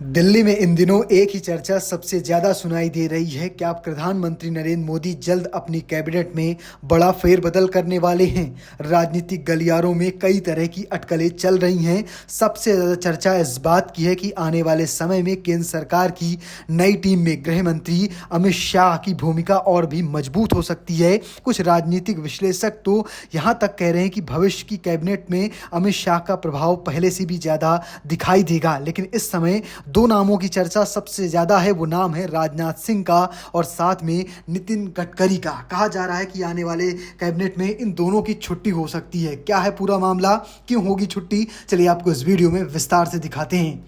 दिल्ली में इन दिनों एक ही चर्चा सबसे ज्यादा सुनाई दे रही है। क्या प्रधानमंत्री नरेंद्र मोदी जल्द अपनी कैबिनेट में बड़ा फेरबदल करने वाले हैं? राजनीतिक गलियारों में कई तरह की अटकलें चल रही हैं। सबसे ज्यादा चर्चा इस बात की है कि आने वाले समय में केंद्र सरकार की नई टीम में गृह मंत्री अमित शाह की भूमिका और भी मजबूत हो सकती है। कुछ राजनीतिक विश्लेषक तो यहाँ तक कह रहे हैं कि भविष्य की कैबिनेट में अमित शाह का प्रभाव पहले से भी ज्यादा दिखाई देगा। लेकिन इस समय दो नामों की चर्चा सबसे ज्यादा है। वो नाम है राजनाथ सिंह का और साथ में नितिन गडकरी का। कहा जा रहा है कि आने वाले कैबिनेट में इन दोनों की छुट्टी हो सकती है। क्या है पूरा मामला, क्यों होगी छुट्टी, चलिए आपको इस वीडियो में विस्तार से दिखाते हैं।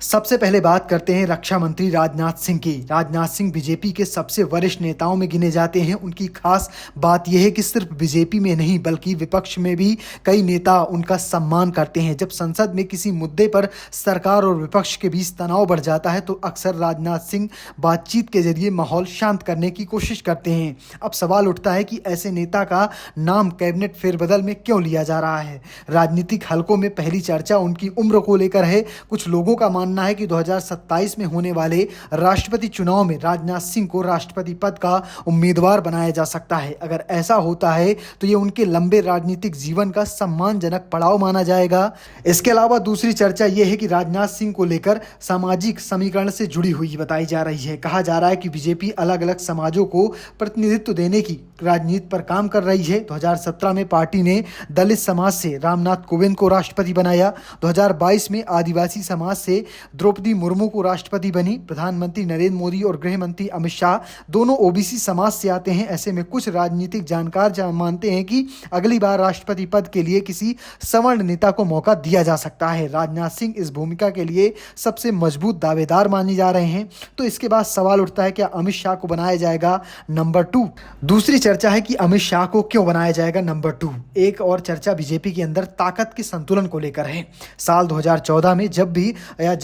सबसे पहले बात करते हैं रक्षा मंत्री राजनाथ सिंह की। राजनाथ सिंह बीजेपी के सबसे वरिष्ठ नेताओं में गिने जाते हैं। उनकी खास बात यह है कि सिर्फ बीजेपी में नहीं बल्कि विपक्ष में भी कई नेता उनका सम्मान करते हैं। जब संसद में किसी मुद्दे पर सरकार और विपक्ष के बीच तनाव बढ़ जाता है तो अक्सर राजनाथ सिंह बातचीत के जरिए माहौल शांत करने की कोशिश करते हैं। अब सवाल उठता है कि ऐसे नेता का नाम कैबिनेट फेरबदल में क्यों लिया जा रहा है। राजनीतिक हलकों में पहली चर्चा उनकी उम्र को लेकर है। कुछ लोगों का मानना है कि 2027 में होने वाले राष्ट्रपति चुनाव में राजनाथ सिंह को राष्ट्रपति पद का उम्मीदवार बनाया जा सकता है। अगर ऐसा होता है तो यह उनके लंबे राजनीतिक जीवन का सम्मानजनक पड़ाव माना जाएगा। इसके अलावा दूसरी चर्चा यह है कि राजनाथ सिंह को लेकर सामाजिक समीकरण से जुड़ी हुई बताई जा रही है। कहा जा रहा है कि बीजेपी अलग अलग समाजों को प्रतिनिधित्व देने की राजनीति पर काम कर रही है। 2017 में पार्टी ने दलित समाज से रामनाथ कोविंद को राष्ट्रपति बनाया। 2022 में आदिवासी समाज से द्रौपदी मुर्मू को राष्ट्रपति बनी। प्रधानमंत्री नरेंद्र मोदी और गृह मंत्री अमित शाह दोनों ओबीसी समाज से आते हैं। ऐसे में कुछ राजनीतिक जानकार मानते हैं कि अगली बार राष्ट्रपति पद के लिए किसी सवर्ण नेता को मौका दिया जा सकता है। राजनाथ सिंह इस भूमिका के लिए सबसे मजबूत दावेदार माने जा रहे हैं। तो इसके बाद सवाल उठता है क्या अमित शाह को बनाया जाएगा नंबर 2। दूसरी चर्चा है कि अमित शाह को क्यों बनाया जाएगा नंबर 2। एक और चर्चा बीजेपी के अंदर ताकत के संतुलन को लेकर है। साल 2014 में जब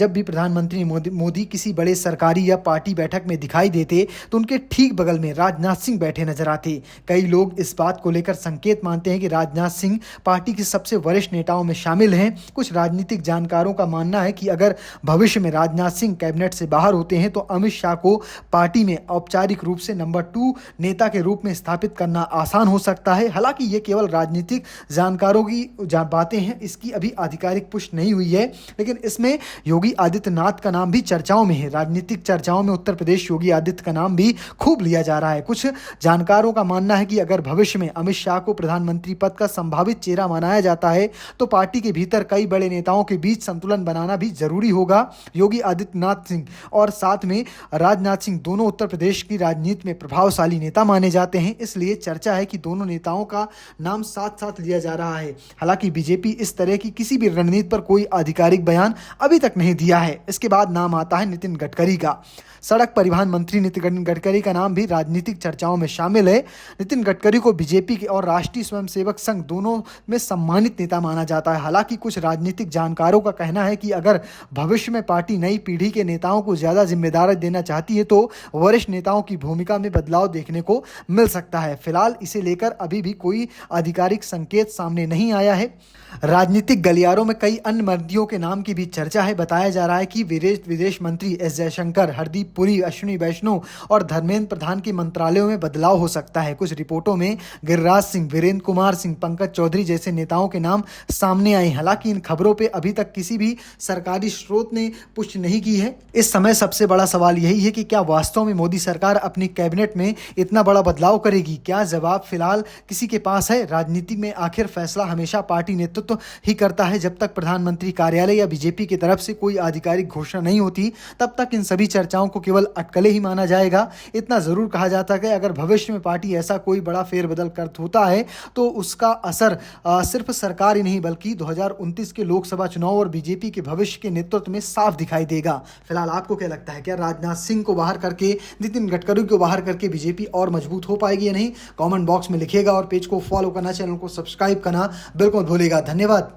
भी प्रधानमंत्री मोदी किसी बड़े सरकारी या पार्टी बैठक में दिखाई देते तो उनके ठीक बगल में राजनाथ सिंह बैठे नजर आते। कई लोग इस बात को लेकर संकेत मानते हैं कि राजनाथ सिंह पार्टी के सबसे वरिष्ठ नेताओं में शामिल हैं। कुछ राजनीतिक जानकारों का मानना है कि अगर भविष्य में राजनाथ सिंह कैबिनेट से बाहर होते हैं तो अमित शाह को पार्टी में औपचारिक रूप से नंबर 2 नेता के रूप में स्थापित करना आसान हो सकता है। हालांकि ये केवल राजनीतिक जानकारों की बातें हैं, इसकी अभी आधिकारिक पुष्टि नहीं हुई है। लेकिन इसमें योगी आदित्यनाथ का नाम भी चर्चाओं में है। राजनीतिक चर्चाओं में उत्तर प्रदेश योगी आदित्य का नाम भी खूब लिया जा रहा है। कुछ जानकारों का मानना है कि अगर भविष्य में अमित शाह को प्रधानमंत्री पद का संभावित चेहरा माना जाता है तो पार्टी के भीतर कई बड़े नेताओं के बीच संतुलन बनाना भी जरूरी होगा। योगी आदित्यनाथ सिंह और साथ में राजनाथ सिंह दोनों उत्तर प्रदेश की राजनीति में प्रभावशाली नेता माने जाते हैं। इसलिए चर्चा है कि दोनों नेताओं का नाम साथ साथ लिया जा रहा है। हालांकि बीजेपी इस तरह की किसी भी रणनीति पर कोई आधिकारिक बयान अभी तक नहीं दिया है। इसके बाद नाम आता है नितिन गडकरी का। सड़क परिवहन मंत्री नितिन गडकरी का नाम भी राजनीतिक चर्चाओं में शामिल है। नितिन गडकरी को बीजेपी के और राष्ट्रीय स्वयंसेवक संघ दोनों में सम्मानित नेता माना जाता है। हालांकि कुछ राजनीतिक जानकारों का कहना है कि अगर भविष्य में पार्टी नई पीढ़ी के नेताओं को ज्यादा जिम्मेदारी देना चाहती है तो वरिष्ठ नेताओं की भूमिका में बदलाव देखने को मिल सकता है। फिलहाल इसे लेकर अभी भी कोई आधिकारिक संकेत सामने नहीं आया है। राजनीतिक गलियारों में कई अन्य मंत्रियों के नाम की भी चर्चा है। बताया जा रहा है कि विदेश मंत्री एस जयशंकर, हरदीप पुरी, अश्विनी वैष्णव और धर्मेंद्र प्रधान के मंत्रालयों में बदलाव हो सकता है। कुछ रिपोर्टों में गिरिराज सिंह, वीरेंद्र कुमार सिंह, पंकज चौधरी जैसे नेताओं के नाम सामने आए। हालांकि इन खबरों पर अभी तक किसी भी सरकारी स्रोत ने पुष्टि नहीं की है। इस समय सबसे बड़ा सवाल यही है कि क्या वास्तव में मोदी सरकार अपनी कैबिनेट में इतना बड़ा बदलाव करेगी? क्या जवाब फिलहाल किसी के पास है? राजनीति में आखिर फैसला हमेशा पार्टी नेतृत्व ही करता है। जब तक प्रधानमंत्री कार्यालय या बीजेपी की तरफ से कोई आधिकारिक घोषणा नहीं होती तब तक इन सभी चर्चाओं को केवल अटकलें ही माना जाएगा। इतना जरूर कहा जाता है कि अगर भविष्य में पार्टी ऐसा कोई बड़ा फेरबदल कर होता है तो उसका असर सिर्फ सरकार ही नहीं बल्कि 2029 के लोकसभा चुनाव और बीजेपी के भविष्य के नेतृत्व में साफ दिखाई देगा। फिलहाल आपको क्या लगता है, क्या राजनाथ सिंह को बाहर करके, नितिन गडकरी को बाहर करके बीजेपी और मजबूत हो पाएगी या नहीं? कमेंट बॉक्स में लिखिएगा और पेज को फॉलो करना, चैनल को सब्सक्राइब करना बिल्कुल भूलिएगा। धन्यवाद।